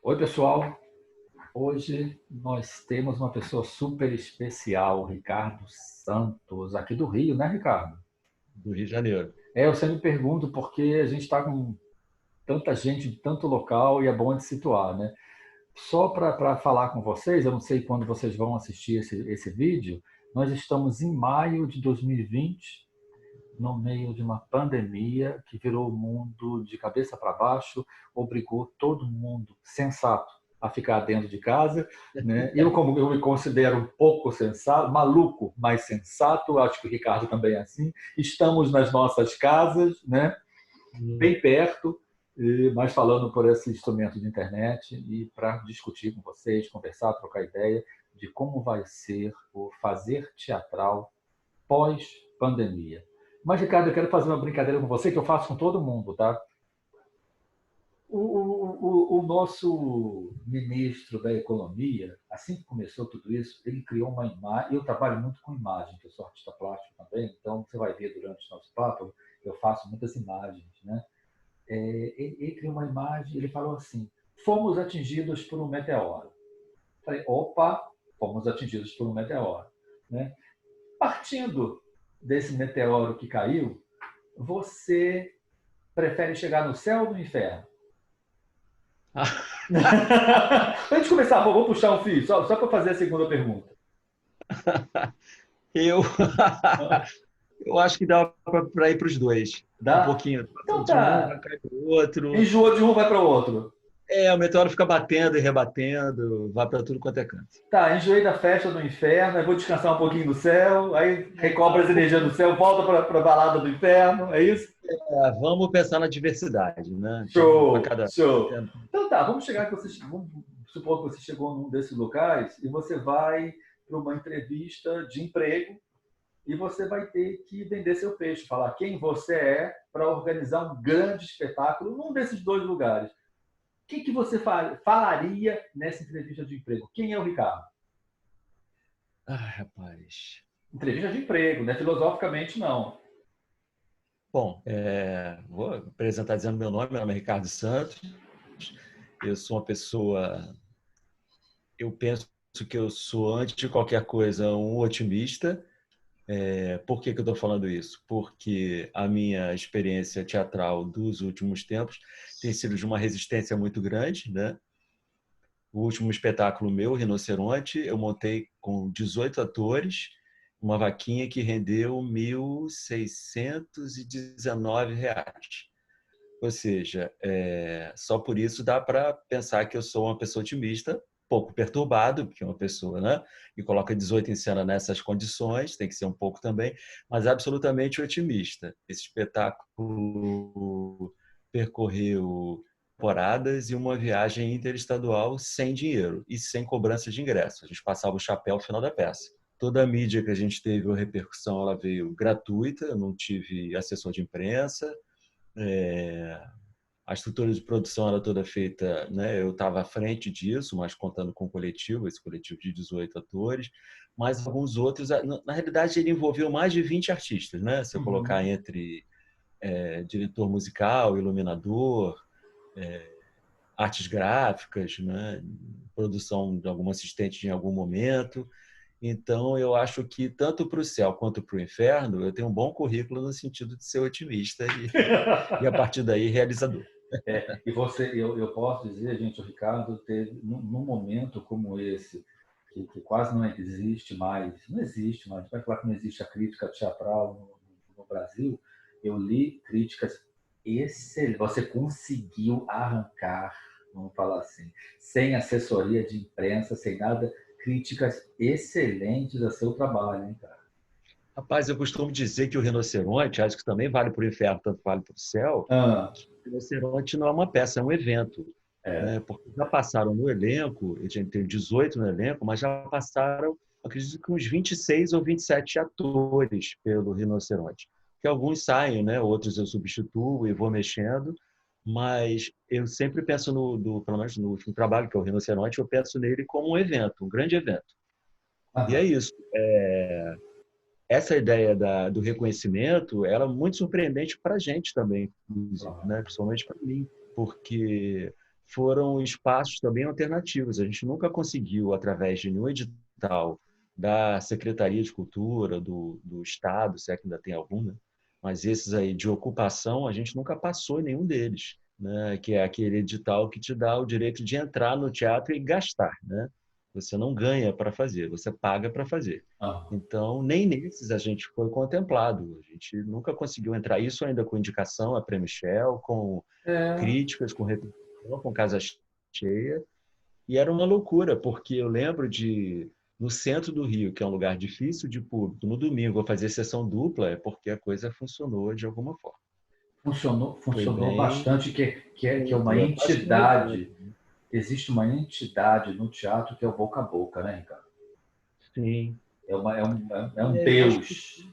Oi, pessoal. Hoje nós temos uma pessoa super especial, o Ricardo Santos, aqui do Rio, né, Ricardo? Do Rio de Janeiro. Eu sempre pergunto porque a gente está com tanta gente de tanto local e é bom de situar, né? Só para falar com vocês, eu não sei quando vocês vão assistir esse vídeo, nós estamos em maio de 2020, no meio de uma pandemia que virou o mundo de cabeça para baixo, obrigou todo mundo sensato a ficar dentro de casa, né? Eu, como eu me considero um pouco sensato, maluco, mas sensato, acho que o Ricardo também é assim. Estamos nas nossas casas, né? Hum. Bem perto, mas falando por esse instrumento de internet e para discutir com vocês, conversar, trocar ideia de como vai ser o fazer teatral pós-pandemia. Mas, Ricardo, eu quero fazer uma brincadeira com você que eu faço com todo mundo, tá? O nosso ministro da Economia, assim que começou tudo isso, ele criou uma imagem. Eu trabalho muito com imagem, que eu sou artista plástico também, então você vai ver durante o nosso papo, eu faço muitas imagens, né? Ele criou uma imagem, ele falou assim: fomos atingidos por um meteoro. Eu falei, opa, fomos atingidos por um meteoro, né? Partindo desse meteoro que caiu, você prefere chegar no céu ou no inferno? Antes de começar, vamos puxar um fio, só para fazer a segunda pergunta. Eu, eu acho que dá para ir para os dois. Um Dá? pouquinho. Então De um, vai tá. cair para o outro. Enjoou de um, vai para o outro. O meteoro fica batendo e rebatendo, vai para tudo quanto é canto. Tá, enjoei da festa do inferno, aí vou descansar um pouquinho no céu, aí recobra as energias do céu, volta para a balada do inferno, é isso? Vamos pensar na diversidade, né? Então, para Show, cada. show. Então tá, vamos chegar que você, vamos supor que você chegou num desses locais e você vai para uma entrevista de emprego e você vai ter que vender seu peixe, falar quem você é para organizar um grande espetáculo num desses dois lugares. O que você falaria nessa entrevista de emprego? Quem é o Ricardo? Rapaz. Entrevista de emprego, né? Filosoficamente, não. Bom, vou apresentar dizendo meu nome é Ricardo Santos. Eu sou uma pessoa. Eu penso que eu sou, antes de qualquer coisa, um otimista. Por que eu estou falando isso? Porque a minha experiência teatral dos últimos tempos tem sido de uma resistência muito grande, né? O último espetáculo meu, Rinoceronte, eu montei com 18 atores, uma vaquinha que rendeu R$ 1.619. Ou seja, só por isso dá para pensar que eu sou uma pessoa otimista, pouco perturbado, porque é uma pessoa, né, que coloca 18 em cena nessas condições, tem que ser um pouco também, mas absolutamente otimista. Esse espetáculo percorreu temporadas e uma viagem interestadual sem dinheiro e sem cobrança de ingresso. A gente passava o chapéu no final da peça. Toda a mídia que a gente teve, a repercussão, ela veio gratuita, eu não tive assessor de imprensa, é, a estrutura de produção era toda feita, né? Eu estava à frente disso, mas contando com o coletivo, esse coletivo de 18 atores, mas alguns outros, na realidade, ele envolveu mais de 20 artistas, né? Se eu colocar Uhum. entre diretor musical, iluminador, artes gráficas, né? Produção de algum assistente em algum momento. Então, eu acho que tanto para o céu quanto para o inferno, eu tenho um bom currículo no sentido de ser otimista e a partir daí, realizador. E você, eu posso dizer, gente, o Ricardo teve, num momento como esse, que quase não existe mais, não existe mais, vai falar que não existe a crítica teatral no Brasil, eu li críticas excelentes, você conseguiu arrancar, vamos falar assim, sem assessoria de imprensa, sem nada, críticas excelentes a seu trabalho, hein, cara? Rapaz, eu costumo dizer que o Rinoceronte, acho que também vale para o inferno, tanto vale para o céu, Ah, que o Rinoceronte não é uma peça, é um evento. é. Né? Porque já passaram no elenco, a gente tem 18 no elenco, mas já passaram, acredito que uns 26 ou 27 atores pelo Rinoceronte. Que alguns saem, né? Outros eu substituo e vou mexendo, mas eu sempre penso, pelo menos no último trabalho, que é o Rinoceronte, eu penso nele como um evento, um grande evento. E é Aham. isso. Essa ideia do reconhecimento era muito surpreendente para a gente também, inclusive, Claro. né? Principalmente para mim, porque foram espaços também alternativos. A gente nunca conseguiu, através de nenhum edital da Secretaria de Cultura, do Estado, se é que ainda tem algum, né? Mas esses aí de ocupação, a gente nunca passou em nenhum deles, né? Que é aquele edital que te dá o direito de entrar no teatro e gastar, né? Você não ganha para fazer, você paga para fazer. Ah, Então, nem nesses a gente foi contemplado. A gente nunca conseguiu entrar. Isso ainda com indicação a Prêmio Shell, com é, críticas, com repercussão, com casa cheia. E era uma loucura, porque eu lembro de, no centro do Rio, que é um lugar difícil de público, no domingo eu fazer sessão dupla, é porque a coisa funcionou de alguma forma. Foi funcionou bem. bastante, que é uma Eu acho que não adianta. entidade. Existe uma entidade no teatro que é o boca a boca, né, Ricardo? Sim. É um Eu acho que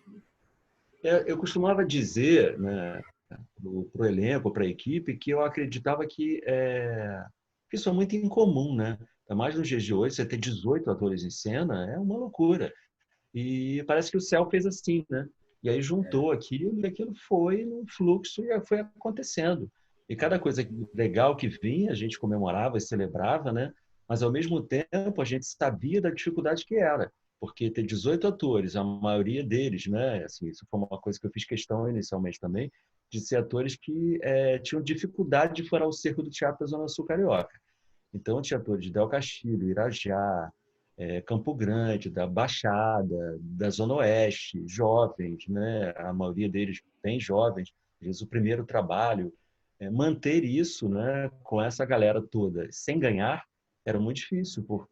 Deus. eu costumava dizer, né, para o elenco, para a equipe, que eu acreditava que isso é muito incomum, né? Ainda mais nos dias de hoje, você ter 18 atores em cena é uma loucura. E parece que o céu fez assim, né? E aí juntou aquilo e aquilo foi no fluxo e foi acontecendo. E cada coisa legal que vinha, a gente comemorava e celebrava, né? Mas ao mesmo tempo a gente sabia da dificuldade que era, porque ter 18 atores, a maioria deles, né? Assim, isso foi uma coisa que eu fiz questão inicialmente também, de ser atores que tinham dificuldade de furar o cerco do teatro da Zona Sul Carioca. Então, tinha atores de Del Castilho, Irajá, Campo Grande, da Baixada, da Zona Oeste, jovens, né? A maioria deles bem jovens, às vezes o primeiro trabalho. Manter isso, né, com essa galera toda sem ganhar era muito difícil, porque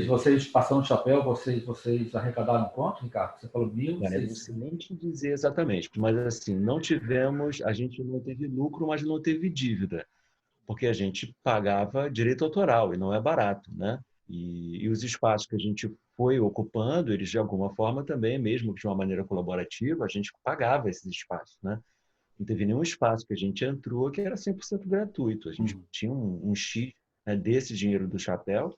Vocês passando o chapéu, vocês arrecadaram quanto, Ricardo? Você falou olha, não sei 1.600. nem te dizer exatamente, mas assim, não tivemos, a gente não teve lucro, mas não teve dívida, porque a gente pagava direito autoral e não é barato, né? E os espaços que a gente foi ocupando, eles de alguma forma também, mesmo que de uma maneira colaborativa, a gente pagava esses espaços, né? Não teve nenhum espaço que a gente entrou que era 100% gratuito. A gente tinha um X, né, desse dinheiro do chapéu,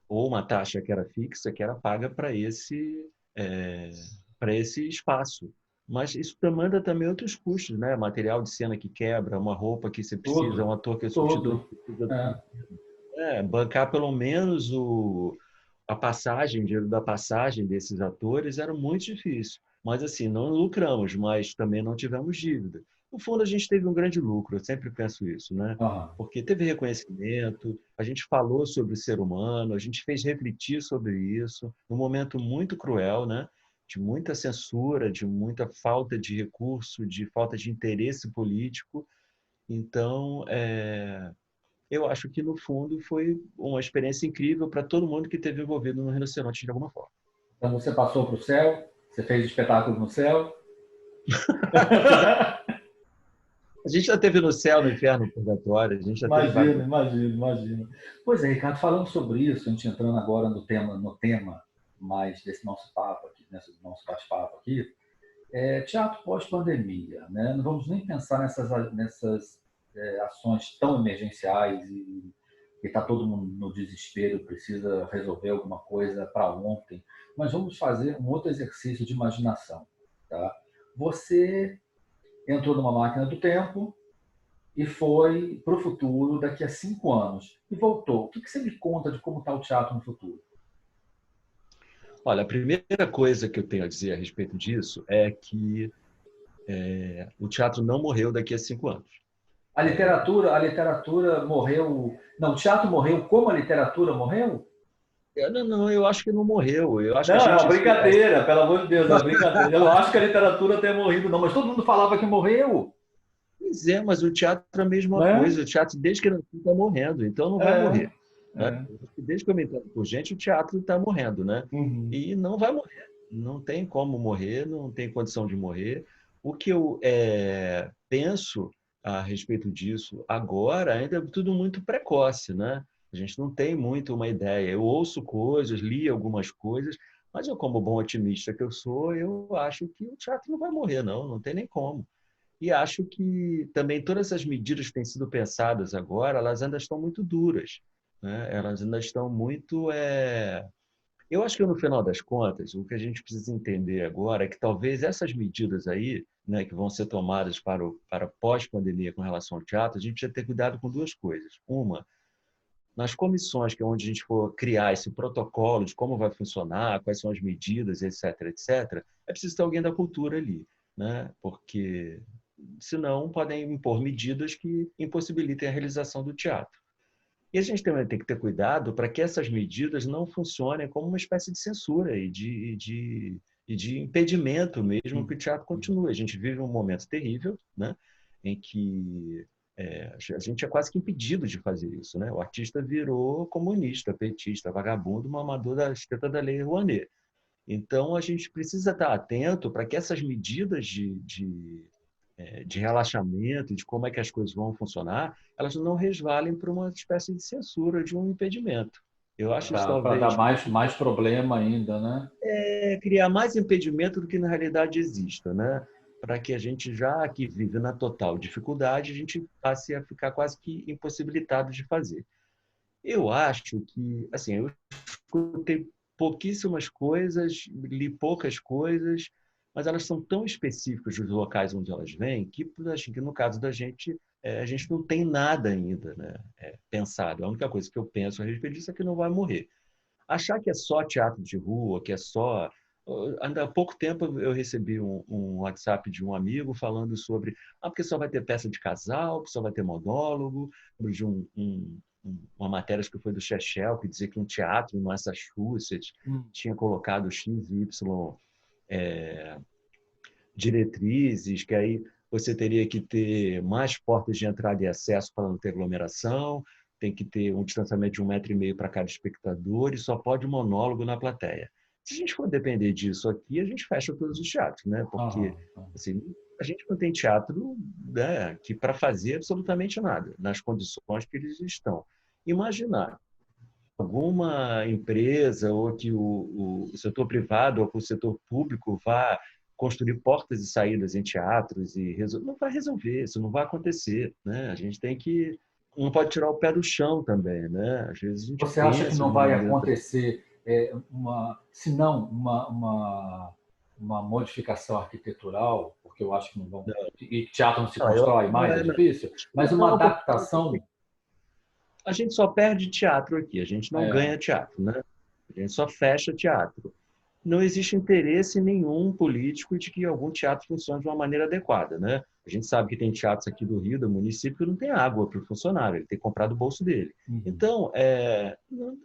ou uma taxa que era fixa, que era paga é, para esse espaço. Mas isso demanda também outros custos, né? Material de cena que quebra, uma roupa que você precisa, um Tudo, ator que é substituído tudo. que precisa É. bancar pelo menos a passagem, o dinheiro da passagem desses atores era muito difícil. Mas assim, não lucramos, mas também não tivemos dívida. No fundo, a gente teve um grande lucro, eu sempre penso isso, né? Aham. Porque teve reconhecimento, a gente falou sobre o ser humano, a gente fez refletir sobre isso, num momento muito cruel, né? De muita censura, de muita falta de recurso, de falta de interesse político. Então, eu acho que, no fundo, foi uma experiência incrível para todo mundo que esteve envolvido no Rinoceronte de alguma forma. Então você passou para o céu, você fez espetáculo no céu. A gente já teve no céu, no inferno, no purgatório, a gente já teve vários. Imagina. Pois é, Ricardo, falando sobre isso, a gente entrando agora no tema mais desse nosso papo aqui, nesse nosso bate-papo aqui, teatro pós-pandemia, né? Não vamos nem pensar nessas ações tão emergenciais e está todo mundo no desespero, precisa resolver alguma coisa para ontem, mas vamos fazer um outro exercício de imaginação, tá? Você entrou numa máquina do tempo e foi para o futuro daqui a 5 anos e voltou. O que você me conta de como está o teatro no futuro? Olha, a primeira coisa que eu tenho a dizer a respeito disso é que o teatro não morreu daqui a 5 anos. A literatura morreu. Não, o teatro morreu como a literatura morreu? Não, eu acho que não morreu. Eu acho que a Não, é uma gente. brincadeira, pelo amor de Deus, é uma brincadeira. Eu não acho que a literatura tenha morrido, não, mas todo mundo falava que morreu, Pois é, mas o teatro é a mesma né? coisa. O teatro, desde que nasceu, está morrendo, então não vai É, morrer. Né? é. Desde que eu me entendo por gente, o teatro está morrendo, né? Uhum. E não vai morrer. Não tem como morrer, não tem condição de morrer. O que eu penso a respeito disso agora ainda é tudo muito precoce, né? A gente não tem muito uma ideia. Eu ouço coisas, li algumas coisas, mas eu, como bom otimista que eu sou, eu acho que o teatro não vai morrer, não. Não tem nem como. E acho que também todas essas medidas que têm sido pensadas agora, elas ainda estão muito duras, né? Elas ainda estão muito. Eu acho que no final das contas, o que a gente precisa entender agora é que talvez essas medidas aí, né, que vão ser tomadas para pós-pandemia com relação ao teatro, a gente precisa ter cuidado com duas coisas. Uma, nas comissões, que é onde a gente for criar esse protocolo de como vai funcionar, quais são as medidas, etc., etc., é preciso ter alguém da cultura ali, né? Porque senão podem impor medidas que impossibilitem a realização do teatro. E a gente também tem que ter cuidado para que essas medidas não funcionem como uma espécie de censura e de impedimento mesmo que o teatro continue. A gente vive um momento terrível, né, em que a gente é quase que impedido de fazer isso. Né? O artista virou comunista, petista, vagabundo, mamador da esteta da Lei Rouanet. Então, a gente precisa estar atento para que essas medidas de relaxamento, de como é que as coisas vão funcionar, elas não resvalem para uma espécie de censura, de um impedimento. Eu acho isso Para dar talvez mais problema ainda, né? criar mais impedimento do que na realidade exista, né? Para que a gente, já que vive na total dificuldade, a gente passe a ficar quase que impossibilitado de fazer. Eu acho que, assim, eu escutei pouquíssimas coisas, li poucas coisas, mas elas são tão específicas dos locais onde elas vêm que, acho que no caso da gente, a gente não tem nada ainda, né, pensado. A única coisa que eu penso a respeito disso é que não vai morrer. Achar que é só teatro de rua, que é só... Ainda há pouco tempo eu recebi um WhatsApp de um amigo falando sobre porque só vai ter peça de casal, que só vai ter monólogo, de uma matéria que foi do Chechel, que dizia que um teatro em Massachusetts tinha colocado X, Y diretrizes, que aí você teria que ter mais portas de entrada e acesso para não ter aglomeração, tem que ter um distanciamento de 1,5 m para cada espectador e só pode monólogo na plateia. Se a gente for depender disso aqui, a gente fecha todos os teatros, né? Porque assim, a gente não tem teatro, né, que para fazer absolutamente nada, nas condições que eles estão. Imaginar alguma empresa ou que o setor privado ou que o setor público vá construir portas e saídas em teatros e não vai resolver, isso não vai acontecer, né? A gente tem que não pode tirar o pé do chão também, né? Às vezes a gente Você acha que pensa não numa vai maneira acontecer se não uma modificação arquitetural, porque eu acho que não vão, e teatro não se não, eu, constrói mais, é difícil, mas uma não, adaptação. a gente só perde teatro aqui, a gente não É, ganha teatro, né? A gente só fecha teatro. Não existe interesse nenhum político de que algum teatro funcione de uma maneira adequada, né? A gente sabe que tem teatros aqui do Rio, do município, que não tem água para o funcionário, ele tem que comprar do bolso dele. Então,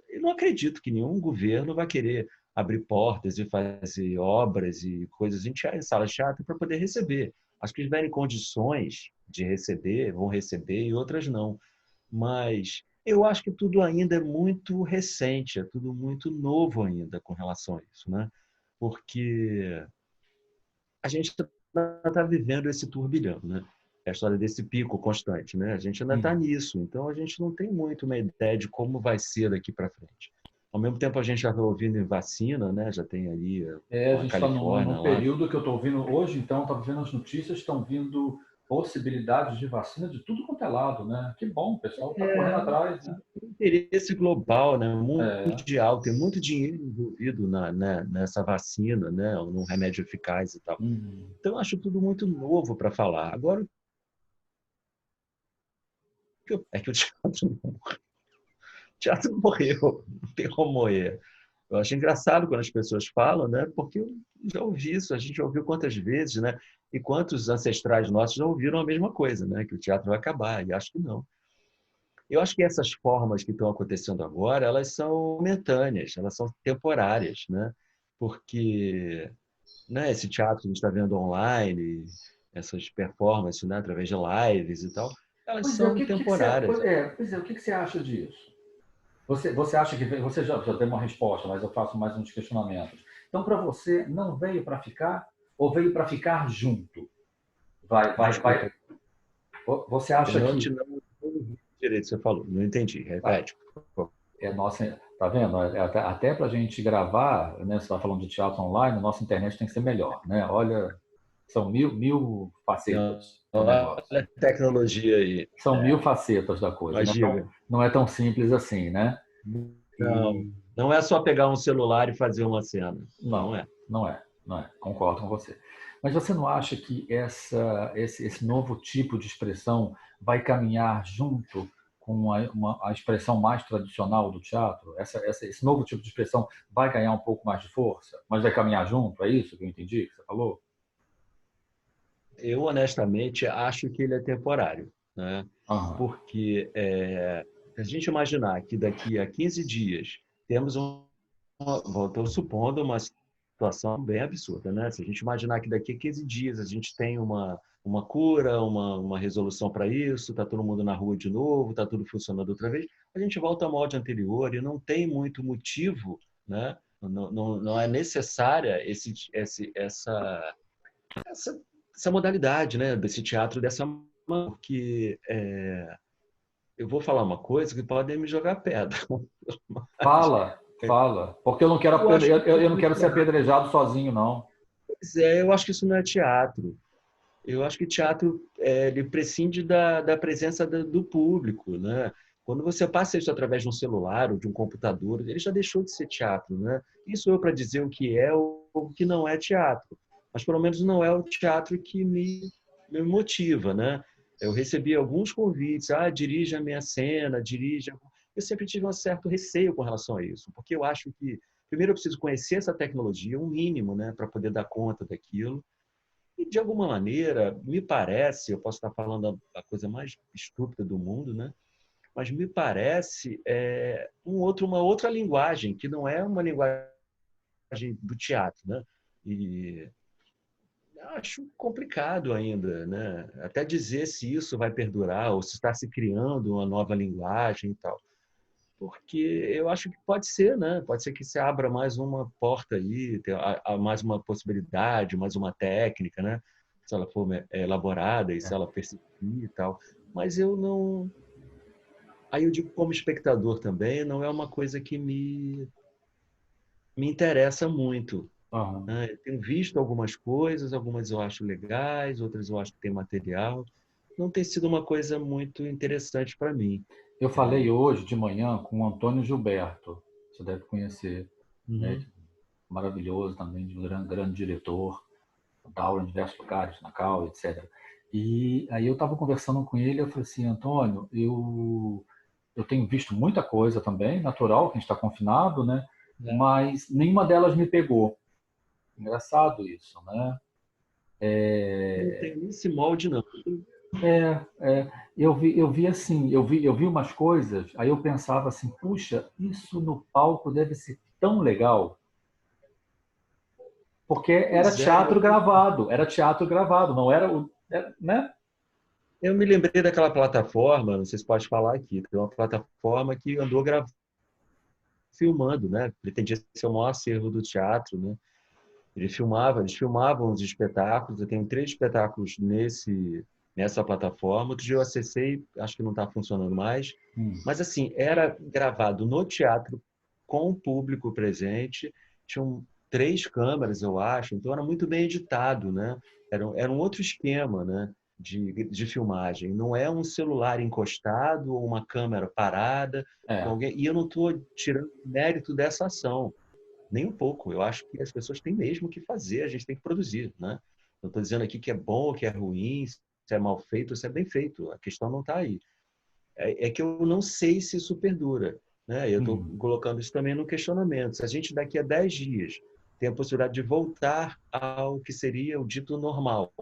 eu não acredito que nenhum governo vai querer abrir portas e fazer obras e coisas em salas de teatro para poder receber. As que tiverem condições de receber, vão receber e outras não. Mas eu acho que tudo ainda é muito recente, é tudo muito novo ainda com relação a isso, né? Porque a gente está vivendo esse turbilhão, né? É a história desse pico constante, né? A gente ainda está nisso, então a gente não tem muito uma ideia de como vai ser daqui para frente. Ao mesmo tempo, a gente já está ouvindo em vacina, né? Já tem ali a a gente está Califórnia num lá. período que eu estou ouvindo hoje, então, estava vendo as notícias, estão vindo possibilidades de vacina de tudo quanto é lado, né? Que bom, o pessoal está correndo atrás, né? Interesse global, né, É, mundial, tem muito dinheiro envolvido nessa vacina, né, num remédio eficaz e tal. Então, eu acho tudo muito novo para falar. Agora, é que o teatro não morreu, não tem como morrer. Eu acho engraçado quando as pessoas falam, né, porque eu já ouvi isso, a gente já ouviu quantas vezes, né, e quantos ancestrais nossos já ouviram a mesma coisa, né, que o teatro vai acabar, e acho que não. Eu acho que essas formas que estão acontecendo agora, elas são momentâneas, elas são temporárias, né? Porque, né, esse teatro que a gente está vendo online, essas performances, né, através de lives e tal, elas pois é, são temporárias. o que você acha disso? Você acha que você já deu uma resposta, mas eu faço mais uns questionamentos. Então, para você, não veio para ficar ou veio para ficar junto? Desculpa, Você eu acha não que não ouvi direito o que você falou, não entendi. Repete. nossa, tá vendo? Até para a gente gravar, né? Você está falando de teatro online, nossa internet tem que ser melhor, né? Olha, são mil Não, facetas do olha negócio. a tecnologia aí. São mil facetas da coisa. Mas diga. Não é tão simples assim, né? Não, E não é só pegar um celular e fazer uma cena. Não não, é. não é. Concordo com você. Mas você não acha que esse novo tipo de expressão vai caminhar junto com a expressão mais tradicional do teatro? Esse novo tipo de expressão vai ganhar um pouco mais de força, mas vai caminhar junto? É isso que eu entendi que você falou? Eu, honestamente, acho que ele é temporário, né? Aham. Porque se a gente imaginar que daqui a 15 dias temos estou supondo uma situação bem absurda, né? Se a gente imaginar que daqui a 15 dias a gente tem uma cura, uma resolução para isso, está todo mundo na rua de novo, está tudo funcionando outra vez, a gente volta ao molde anterior e não tem muito motivo, né? Não é necessária essa, essa modalidade, né? Desse teatro dessa porque eu vou falar uma coisa que podem me jogar pedra. Mas, Fala, fala. Porque eu não quero, eu acho que eu não quero ser apedrejado sozinho, não. eu acho que isso não é teatro. Eu acho que teatro ele prescinde da presença do público, né? Quando você passa isso através de um celular ou de um computador, ele já deixou de ser teatro, né? Isso eu para dizer o que é ou o que não é teatro, mas pelo menos não é o teatro que me motiva, né? Eu recebi alguns convites, dirija a minha cena, dirija. Eu sempre tive um certo receio com relação a isso, porque eu acho que primeiro eu preciso conhecer essa tecnologia, um mínimo, né, para poder dar conta daquilo. E, de alguma maneira, me parece, eu posso estar falando a coisa mais estúpida do mundo, né? Mas me parece uma outra linguagem, que não é uma linguagem do teatro, né? E acho complicado ainda, né? Até dizer se isso vai perdurar ou se está se criando uma nova linguagem e tal. Porque eu acho que pode ser, né? Pode ser que se abra mais uma porta aí, mais uma possibilidade, mais uma técnica, né? Se ela for elaborada e se ela persistir e tal. Mas eu não. Aí eu digo como espectador também, não é uma coisa que me interessa muito, Aham. né? Eu tenho visto algumas coisas, algumas eu acho legais, outras eu acho que tem material. Não tem sido uma coisa muito interessante para mim. Eu falei hoje de manhã com o Antônio Gilberto, você deve conhecer, né? Uhum. Maravilhoso também, de um grande diretor, dá aula em diversos lugares, na Cal, etc. E aí eu estava conversando com ele, eu falei assim, Antônio, eu tenho visto muita coisa também, natural, que a gente está confinado, né? Mas nenhuma delas me pegou. Engraçado isso, né? Não tem esse molde, não. Eu vi assim, eu vi umas coisas, aí eu pensava assim, puxa, isso no palco deve ser tão legal, porque Pois é, era teatro gravado, não era o, né? eu me lembrei daquela plataforma, não sei se pode falar aqui, tem uma plataforma que andou filmando, né? Pretendia ser o maior acervo do teatro, né? Eles filmavam os espetáculos, eu tenho 3 espetáculos nessa plataforma. Outro dia eu acessei, acho que não está funcionando mais, Hum, mas assim, era gravado no teatro com o público presente, tinham 3 câmeras, eu acho, então era muito bem editado, né? Era um outro esquema, né? De filmagem. Não é um celular encostado ou uma câmera parada com é. alguém. E eu não estou tirando mérito dessa ação, nem um pouco. Eu acho que as pessoas têm mesmo que fazer, a gente tem que produzir, né? Não estou dizendo aqui que é bom, que é ruim, se é mal feito, se é bem feito. A questão não está aí. É que eu não sei se isso perdura, né? Eu estou Hum. colocando isso também no questionamento. Se a gente daqui a 10 dias tem a possibilidade de voltar ao que seria o dito normal,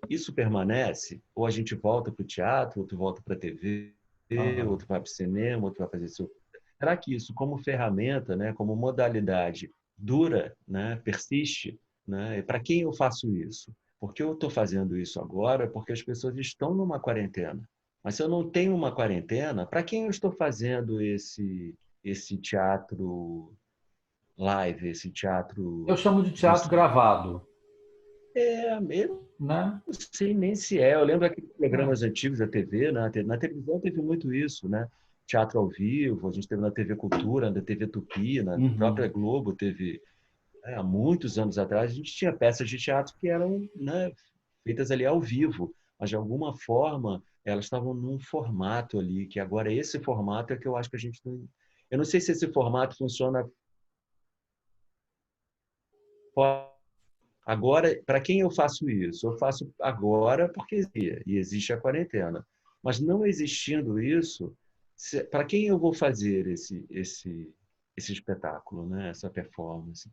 isso permanece? Ou a gente volta para o teatro, outro volta para a TV, Aham. outro vai para o cinema, outro vai fazer seu. Será que isso, como ferramenta, né, como modalidade, dura, né, persiste? Né? E para quem eu faço isso? Porque eu estou fazendo isso agora porque as pessoas estão numa quarentena. Mas se eu não tenho uma quarentena, para quem eu estou fazendo esse teatro live, esse Eu teatro chamo de do teatro gravado, eu né? não sei nem se é. Eu lembro aqueles É. programas antigos da TV, né? Na televisão teve muito isso, né? Teatro ao vivo, a gente teve na TV Cultura, na TV Tupi, na própria Uhum. Globo teve, há muitos anos atrás, a gente tinha peças de teatro que eram, né, feitas ali ao vivo, mas de alguma forma elas estavam num formato ali, que agora esse formato é que eu acho que a gente não. Eu não sei se esse formato funciona agora. Para quem eu faço isso? Eu faço agora porque existe a quarentena. Mas não existindo isso, para quem eu vou fazer esse espetáculo, né? Essa performance?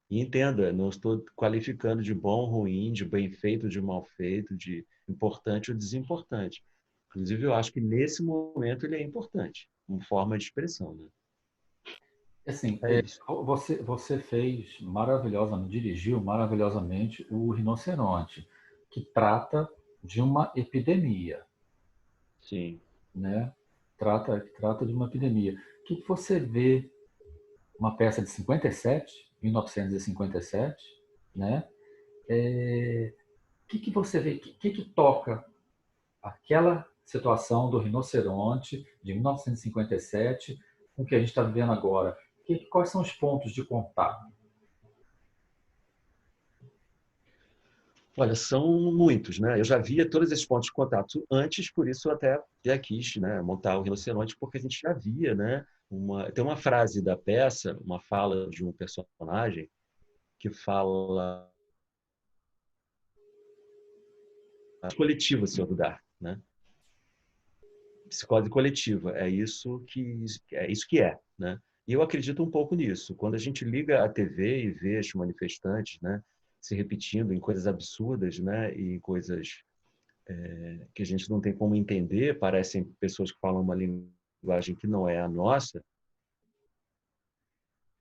E entenda, não estou qualificando de bom, ruim, de bem feito, de mal feito, de importante ou desimportante. Inclusive, eu acho que nesse momento ele é importante, como forma de expressão, né? Assim, É isso. você fez maravilhosamente, dirigiu maravilhosamente o Rinoceronte, que trata de uma epidemia, Sim. né? Trata de uma epidemia. O que você vê uma peça de 57, 1957, né? O que você vê? O que toca aquela situação do rinoceronte de 1957 com o que a gente está vivendo agora? Quais são os pontos de contato? Olha, são muitos, né? Eu já via todos esses pontos de contato antes, por isso eu até já quis, né, montar o Rinoceronte, porque a gente já via, né? Tem uma frase da peça, uma fala de um personagem que fala coletiva, seu lugar, né? Psicose coletiva, é isso que é, né? E eu acredito um pouco nisso. Quando a gente liga a TV e vê os manifestantes, né, se repetindo em coisas absurdas, né, e em coisas que a gente não tem como entender, parecem pessoas que falam uma linguagem que não é a nossa,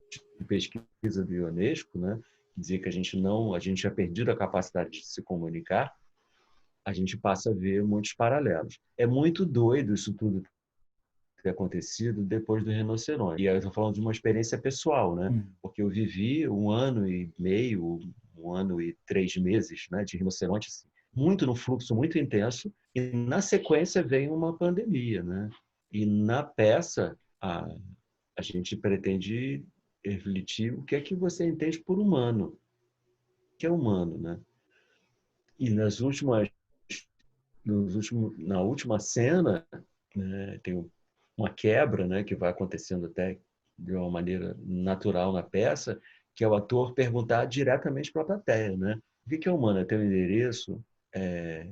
de pesquisa do Ionesco, né, que dizia que a gente tinha perdido a capacidade de se comunicar, a gente passa a ver muitos paralelos. É muito doido isso tudo ter acontecido depois do rinoceronte. E aí eu estou falando de uma experiência pessoal, né? Porque eu vivi 1 ano e meio, 1 ano e 3 meses, né, de rinoceronte, assim, muito no fluxo muito intenso, e na sequência vem uma pandemia, né? E na peça a gente pretende refletir o que é que você entende por humano, o que é humano, né? E na última cena, né, tem uma quebra, né, que vai acontecendo até de uma maneira natural na peça, que é o ator perguntar diretamente para a plateia, né? O que é humano? É ter um endereço? É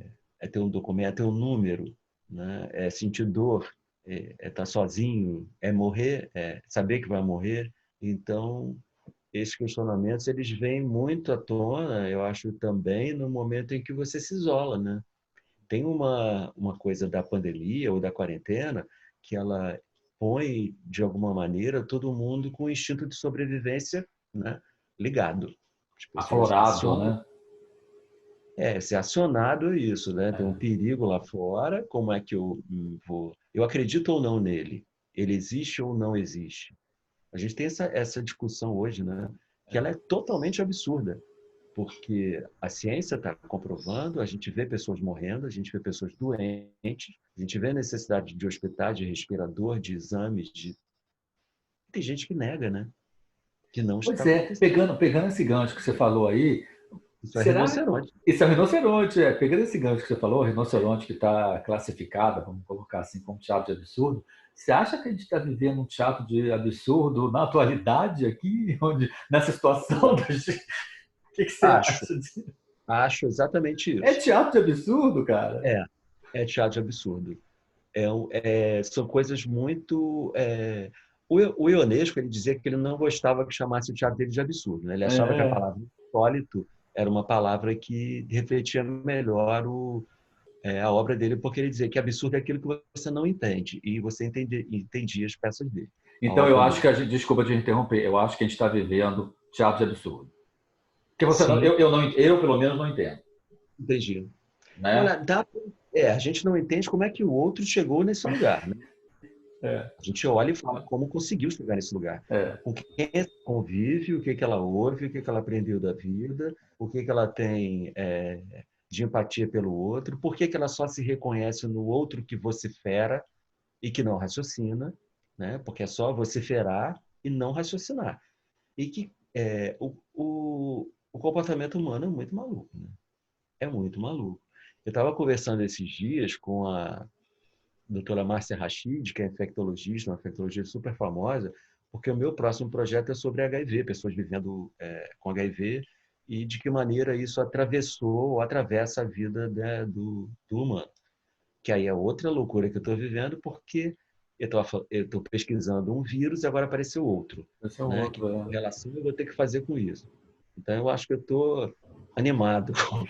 ter um documento? É ter um número? Né? É sentir dor? É estar sozinho? É morrer? É saber que vai morrer? Então, esses questionamentos eles vêm muito à tona, eu acho, também no momento em que você se isola, né? Tem uma coisa da pandemia ou da quarentena que ela põe, de alguma maneira, todo mundo com o instinto de sobrevivência, né, ligado. As pessoas Aflorado, acionam. né? Ser acionado é isso, né? Tem um É. perigo lá fora, como é que eu vou... Eu acredito ou não nele? Ele existe ou não existe? A gente tem essa discussão hoje, né? Que ela é totalmente absurda, porque a ciência está comprovando, a gente vê pessoas morrendo, a gente vê pessoas doentes, a gente vê a necessidade de hospitais, de respirador, de exames, de... Tem gente que nega, né? Que não está Pois é, acontecendo. pegando esse gancho que você falou aí, Isso é será? rinoceronte. Isso é o rinoceronte, é. Pegando esse gancho que você falou, o rinoceronte que está classificado, vamos colocar assim, como teatro de absurdo, você acha que a gente está vivendo um teatro de absurdo na atualidade aqui, nessa situação da gente? O que você Acho, acha disso? acho exatamente É isso. teatro de absurdo, cara? É, é teatro de absurdo. São coisas muito... o Ionesco, ele dizia que ele não gostava que chamasse o teatro dele de absurdo, né? Ele achava que a É. palavra insólito era uma palavra que refletia melhor a obra dele, porque ele dizia que absurdo é aquilo que você não entende, e você entendia as peças dele, a Então eu obra acho que dele. a gente, desculpa te interromper, eu acho que a gente está vivendo teatro de absurdo. Porque você não, Sim, não, eu pelo menos não entendo, entendi. né? Olha, a gente não entende como é que o outro chegou nesse lugar, né? É, A gente olha e fala como conseguiu chegar nesse lugar. é. Com quem convive, o que que ela ouve, o que que ela aprendeu da vida, o que que ela tem de empatia pelo outro, por que que ela só se reconhece no outro que vocifera e que não raciocina, né? Porque é só vociferar e não raciocinar. E que o comportamento humano é muito maluco, né? É muito maluco. Eu estava conversando esses dias com a doutora Márcia Rachid, que é infectologista, uma infectologista super famosa, porque o meu próximo projeto é sobre HIV, pessoas vivendo com HIV, e de que maneira isso atravessou ou atravessa a vida, né, do humano. que aí é outra loucura que eu estou vivendo, porque eu estou pesquisando um vírus e agora apareceu outro, Esse é o né? Que outro, é. relação eu vou ter que fazer com isso? Então, eu acho que eu estou animado com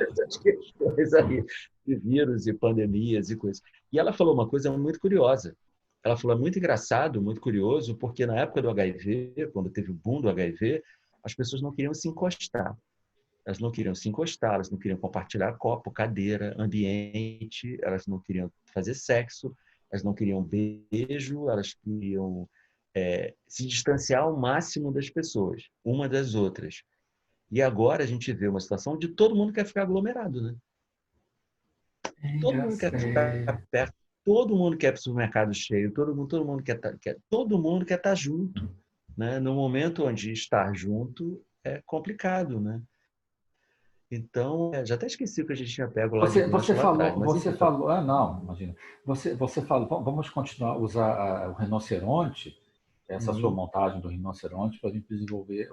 essas questões aí de vírus e pandemias e coisas. E ela falou uma coisa muito curiosa. Ela falou, é muito engraçado, muito curioso, porque na época do HIV, quando teve o boom do HIV, as pessoas não queriam se encostar. Elas não queriam se encostar, elas não queriam compartilhar copo, cadeira, ambiente, elas não queriam fazer sexo, elas não queriam beijo, elas queriam se distanciar ao máximo das pessoas, uma das outras. E agora a gente vê uma situação de todo mundo quer ficar aglomerado, né? É Todo mundo quer engraçado. ficar perto, todo mundo quer para o supermercado cheio, todo mundo todo mundo quer estar junto, né? No momento onde estar junto é complicado, né? Então, já até esqueci o que a gente tinha pego lá de Você gancho lá atrás, mas você enfim, falou, não, imagina. Você falou, vamos continuar a usar o rinoceronte, essa sua uhum. montagem do rinoceronte, para a gente desenvolver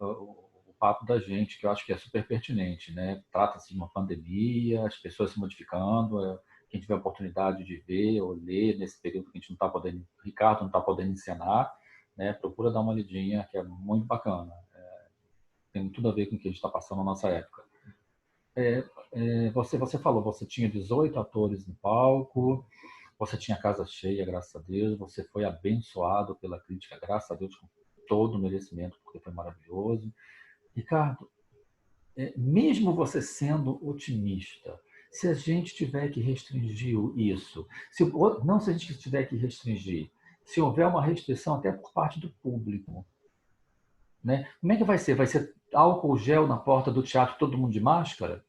o papo da gente, que eu acho que é super pertinente, né? Trata-se de uma pandemia, as pessoas se modificando, quem tiver oportunidade de ver ou ler nesse período que a gente não está podendo, Ricardo não está podendo encenar, né? Procura dar uma lidinha, que é muito bacana. Tem tudo a ver com o que a gente está passando na nossa época. Você falou, você tinha 18 atores no palco, você tinha casa cheia, graças a Deus, você foi abençoado pela crítica, graças a Deus, com todo o merecimento, porque foi maravilhoso. Ricardo, mesmo você sendo otimista, se a gente tiver que restringir isso, não se a gente tiver que restringir, se houver uma restrição até por parte do público, né? Como é que vai ser? Vai ser álcool gel na porta do teatro, todo mundo de máscara?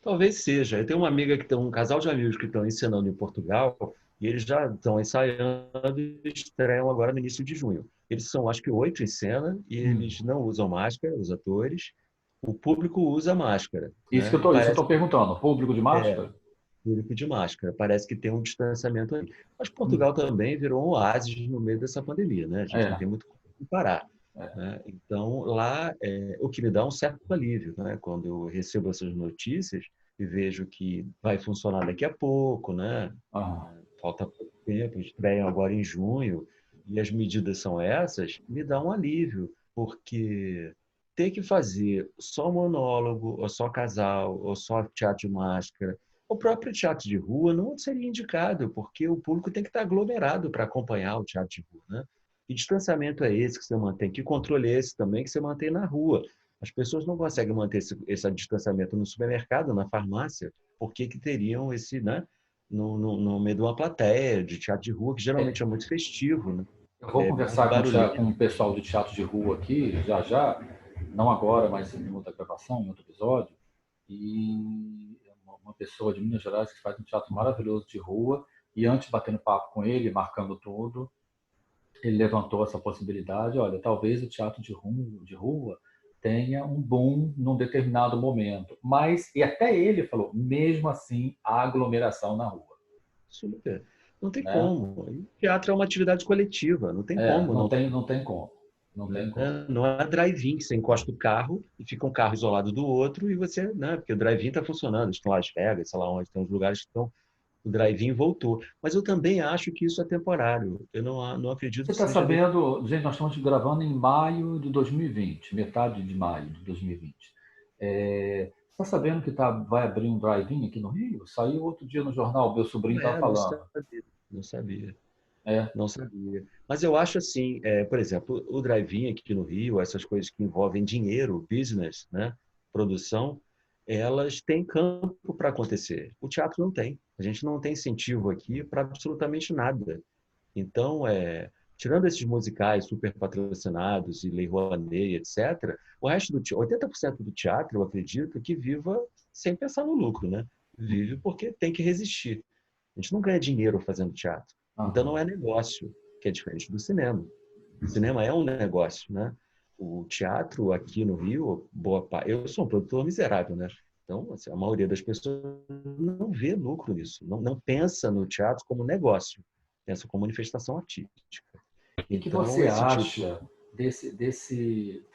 Talvez seja. Eu tenho uma amiga que tem um casal de amigos que estão ensinando em Portugal e eles já estão ensaiando e estreiam agora no início de junho. Eles são, acho que, 8 em cena e Hum. eles não usam máscara, os atores. O público usa máscara, Isso que né? eu E tô, isso eu parece tô perguntando. Público de é máscara? público de máscara. Parece que tem um distanciamento aí. Mas Hum. Portugal também virou um oásis no meio dessa pandemia, né? A gente não É, tem muito como comparar. é. Né? Então, lá, o que me dá um certo alívio, né? Quando eu recebo essas notícias e vejo que vai funcionar daqui a pouco, né? Aham. Falta pouco tempo, estreiam agora em junho, e as medidas são essas, me dá um alívio, porque ter que fazer só monólogo, ou só casal, ou só teatro de máscara, o próprio teatro de rua não seria indicado, porque o público tem que estar aglomerado para acompanhar o teatro de rua, né? Que distanciamento é esse que você mantém? Que controle é esse também que você mantém na rua? As pessoas não conseguem manter esse distanciamento no supermercado, na farmácia, por que que teriam esse, né? No meio de uma plateia de teatro de rua, que geralmente é muito festivo, né? Eu vou É muito conversar com barulhento. o pessoal de teatro de rua aqui, já já, não agora, mas em outra gravação, em outro episódio. E uma pessoa de Minas Gerais que faz um teatro maravilhoso de rua. E antes, batendo papo com ele, marcando tudo, ele levantou essa possibilidade. Olha, talvez o teatro de rua tenha um boom num determinado momento. Mas, e até ele falou, mesmo assim, há aglomeração na rua. Super. Não tem Né? como. E teatro é uma atividade coletiva, não tem como. Não, Não tem como. Não tem como. né? Não é drive-in que você encosta o carro e fica um carro isolado do outro e você, né? Porque o drive-in está funcionando, estão Las Vegas, sei lá onde, tem uns lugares que estão, o drive-in voltou. Mas eu também acho que isso é temporário. Eu não acredito Você que está seja sabendo, gente, nós estamos gravando em maio de 2020, metade de maio de 2020. Você está sabendo que vai abrir um drive-in aqui no Rio? Saiu outro dia no jornal, meu sobrinho estava Não falando. sabia. Não sabia. É, Não sabia. Mas eu acho assim, por exemplo, o drive-in aqui no Rio, essas coisas que envolvem dinheiro, business, né, produção, elas têm campo para acontecer. O teatro não tem. A gente não tem incentivo aqui para absolutamente nada. Então, tirando esses musicais super patrocinados e Lei Rouanet, etc., o resto 80% do teatro, eu acredito, que viva sem pensar no lucro, né? Vive porque tem que resistir. A gente não ganha dinheiro fazendo teatro. Então não aham. é negócio, que é diferente do cinema. O cinema é um negócio, né? O teatro aqui no Rio, eu sou um produtor miserável, né? Então, assim, a maioria das pessoas não vê lucro nisso, não pensa no teatro como negócio, pensa como manifestação artística. O que Então, você esse tipo, acha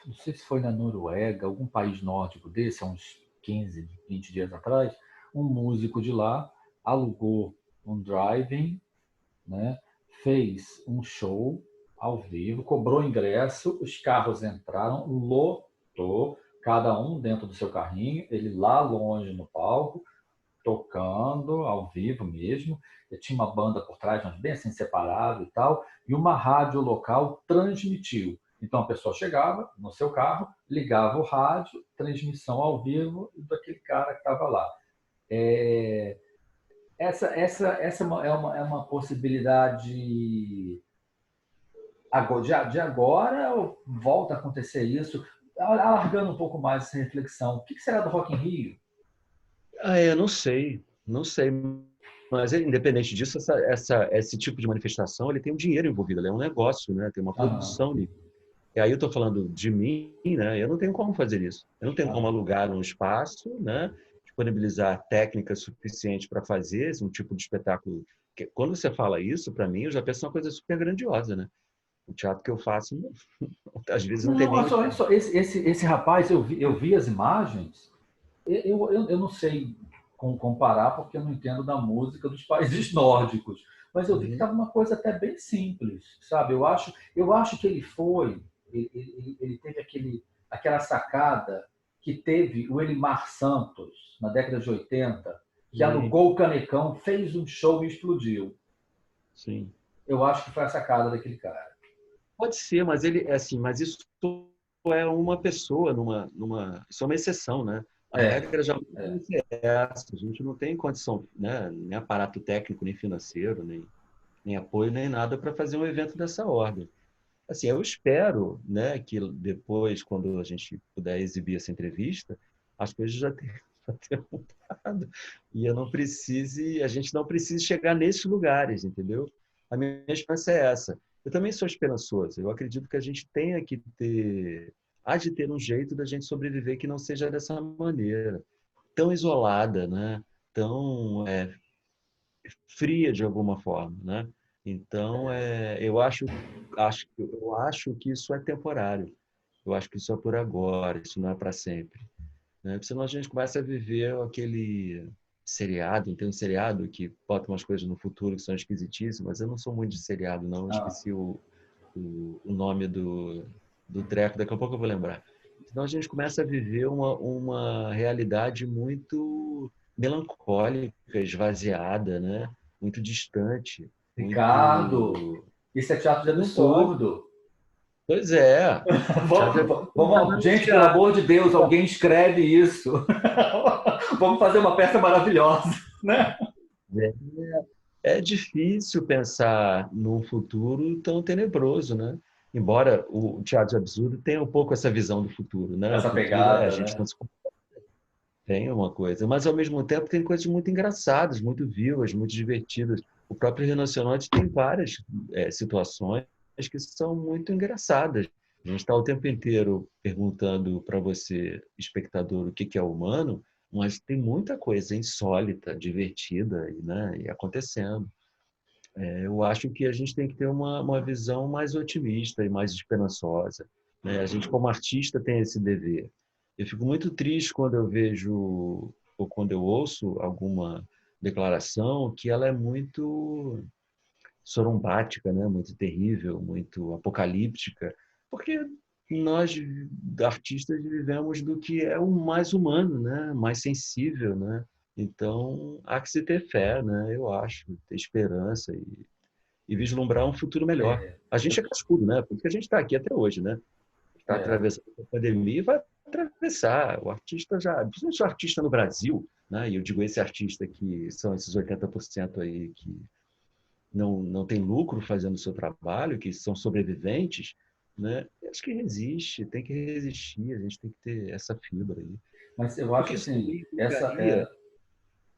não sei se foi na Noruega, algum país nórdico desse, há uns 15, 20 dias atrás, um músico de lá alugou um drive-in, né? Fez um show ao vivo, cobrou ingresso, os carros entraram, lotou, cada um dentro do seu carrinho, ele lá longe no palco, tocando ao vivo mesmo. Eu tinha uma banda por trás, mas bem assim separado e tal, e uma rádio local transmitiu. Então a pessoa chegava no seu carro, ligava o rádio, transmissão ao vivo daquele cara que estava lá. É, essa é uma possibilidade de agora, ou volta a acontecer isso? Alargando um pouco mais essa reflexão, o que será do Rock in Rio? Eu não sei, não sei. Mas, independente disso, esse tipo de manifestação, ele tem um dinheiro envolvido, ele é um negócio, né? Tem uma Aham, produção ali. E aí eu estou falando de mim, né? Eu não tenho como fazer isso. Eu não tenho como aham. alugar um espaço, né? Disponibilizar técnica suficiente para fazer um tipo de espetáculo. Quando você fala isso, para mim, eu já penso uma coisa super grandiosa, né? O teatro que eu faço, às vezes, não tem Não, nem olha só, esse rapaz, eu vi as imagens, eu não sei comparar porque eu não entendo da música dos países nórdicos, mas eu vi que Uhum. estava uma coisa até bem simples, sabe? Eu acho que ele teve aquela sacada que teve o Elimar Santos na década de 80, que Sim, alugou o Canecão, fez um show e explodiu. sim. Eu acho que foi a sacada daquele cara. Pode ser, mas ele é assim, mas isso é uma pessoa isso é uma exceção, né? A É, regra já é. é essa. A gente não tem condição, né? Nem aparato técnico, nem financeiro, nem apoio, nem nada para fazer um evento dessa ordem. Assim, eu espero, né, que depois, quando a gente puder exibir essa entrevista, as coisas já tenham mudado e a gente não precise chegar nesses lugares, entendeu? A minha esperança é essa. Eu também sou esperançoso. Eu acredito que a gente tenha que há de ter um jeito da gente sobreviver que não seja dessa maneira, tão isolada, né? Tão fria de alguma forma, né? Então, eu acho que isso é temporário. Eu acho que isso é por agora, isso não é para sempre, né? Porque senão a gente começa a viver aquele seriado, tem um seriado que bota umas coisas no futuro que são esquisitíssimas, mas eu não sou muito de seriado, não. Eu Ah, esqueci o nome do treco, daqui a pouco eu vou lembrar. Senão a gente começa a viver uma realidade muito melancólica, esvaziada, né? Muito distante, Ricardo, muito. isso é teatro de Não pode. absurdo. Pois é. Já já Gente, pelo amor de Deus, alguém escreve isso. Vamos fazer uma peça maravilhosa, né? é difícil pensar num futuro tão tenebroso, né? Embora o teatro de absurdo tenha um pouco essa visão do futuro, né? O Essa futuro a pegada, gente não né? se tem uma coisa, mas ao mesmo tempo tem coisas muito engraçadas, muito vivas, muito divertidas. O próprio Rinoceronte tem várias situações que são muito engraçadas. A gente está o tempo inteiro perguntando para você, espectador, o que é humano, mas tem muita coisa insólita, divertida, né, e acontecendo. Eu acho que a gente tem que ter uma visão mais otimista e mais esperançosa, né? A gente, como artista, tem esse dever. Eu fico muito triste quando eu vejo ou quando eu ouço alguma declaração que ela é muito sorumbática, né? Muito terrível, muito apocalíptica, porque nós, artistas, vivemos do que é o mais humano, né? Mais sensível, né? Então, há que se ter fé, né? Eu acho, ter esperança e vislumbrar um futuro melhor. É, A gente é cascudo, né? Por isso que a gente está aqui até hoje, né? Está é, atravessando a pandemia e vai atravessar. O artista já, principalmente o artista no Brasil, né? E eu digo esse artista que são esses 80% aí que não tem lucro fazendo o seu trabalho, que são sobreviventes, né? Acho que resiste, tem que resistir, a gente tem que ter essa fibra aí. mas eu acho Porque isso assim, também essa implicaria é,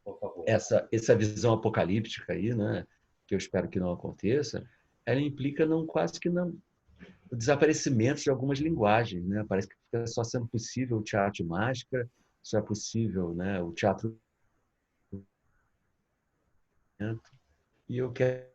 por favor. essa visão apocalíptica aí, né? Que eu espero que não aconteça, ela implica não quase que não o desaparecimento de algumas linguagens, né? Parece que fica só sendo possível o teatro de máscara, só é possível, né? O teatro e eu quero